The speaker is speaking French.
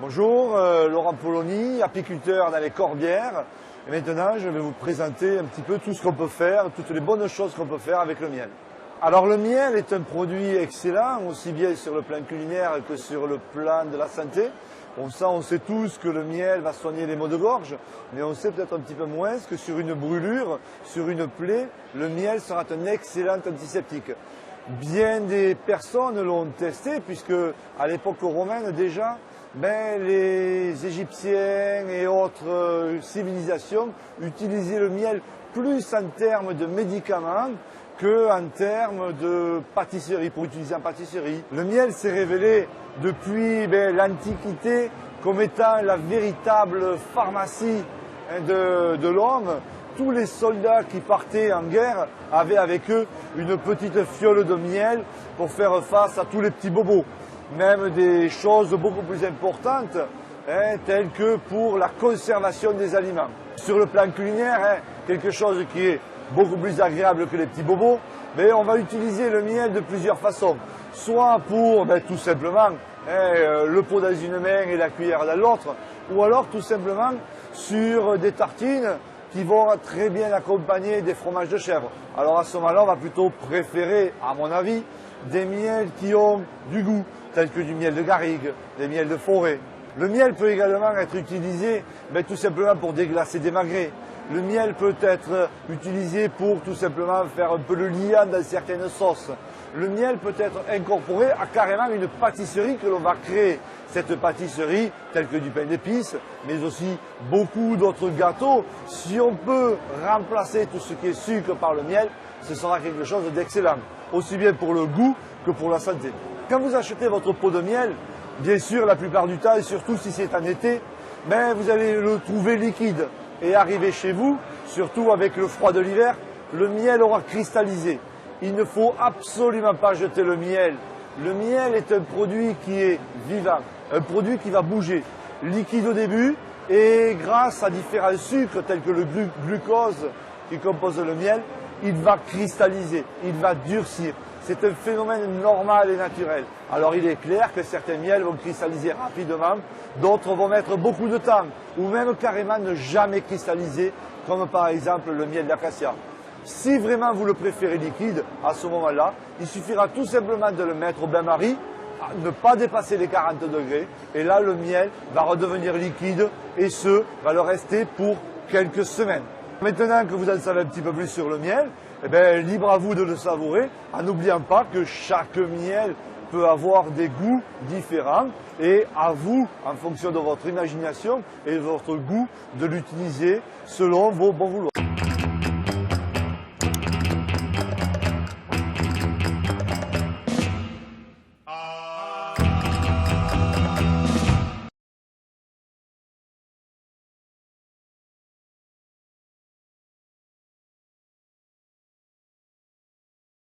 Bonjour, Laurent Polony, apiculteur dans les Corbières. Et maintenant, je vais vous présenter un petit peu tout ce qu'on peut faire, toutes les bonnes choses qu'on peut faire avec le miel. Alors le miel est un produit excellent, aussi bien sur le plan culinaire que sur le plan de la santé. On sait tous que le miel va soigner les maux de gorge, mais on sait peut-être un petit peu moins que sur une brûlure, sur une plaie, le miel sera un excellent antiseptique. Bien des personnes l'ont testé, puisque à l'époque romaine déjà, les Égyptiens et autres civilisations utilisaient le miel plus en termes de médicaments qu'en termes de pâtisserie, pour utiliser en pâtisserie. Le miel s'est révélé depuis l'Antiquité comme étant la véritable pharmacie de l'homme. Tous les soldats qui partaient en guerre avaient avec eux une petite fiole de miel pour faire face à tous les petits bobos. Même des choses beaucoup plus importantes, telles que pour la conservation des aliments. Sur le plan culinaire, quelque chose qui est beaucoup plus agréable que les petits bobos, mais on va utiliser le miel de plusieurs façons. Soit pour tout simplement le pot dans une main et la cuillère dans l'autre, ou alors tout simplement sur des tartines qui vont très bien accompagner des fromages de chèvre. Alors à ce moment-là, on va plutôt préférer, à mon avis, des miels qui ont du goût, tels que du miel de garrigue, des miels de forêt. Le miel peut également être utilisé tout simplement pour déglacer des magrets. Le miel peut être utilisé pour tout simplement faire un peu le liant dans certaines sauces. Le miel peut être incorporé à carrément une pâtisserie que l'on va créer. Cette pâtisserie, telle que du pain d'épices, mais aussi beaucoup d'autres gâteaux, si on peut remplacer tout ce qui est sucre par le miel, ce sera quelque chose d'excellent, aussi bien pour le goût que pour la santé. Quand vous achetez votre pot de miel, bien sûr, la plupart du temps, et surtout si c'est en été, vous allez le trouver liquide. Et arrivé chez vous, surtout avec le froid de l'hiver, le miel aura cristallisé. Il ne faut absolument pas jeter le miel. Le miel est un produit qui est vivant, un produit qui va bouger, liquide au début, et grâce à différents sucres tels que le glucose qui compose le miel, il va cristalliser, il va durcir. C'est un phénomène normal et naturel. Alors il est clair que certains miels vont cristalliser rapidement, d'autres vont mettre beaucoup de temps, ou même carrément ne jamais cristalliser, comme par exemple le miel d'acacia. Si vraiment vous le préférez liquide, à ce moment-là, il suffira tout simplement de le mettre au bain-marie, ne pas dépasser les 40 degrés, et là le miel va redevenir liquide, et ce, va le rester pour quelques semaines. Maintenant que vous en savez un petit peu plus sur le miel, libre à vous de le savourer, en n'oubliant pas que chaque miel peut avoir des goûts différents et à vous, en fonction de votre imagination et de votre goût, de l'utiliser selon vos bons vouloirs.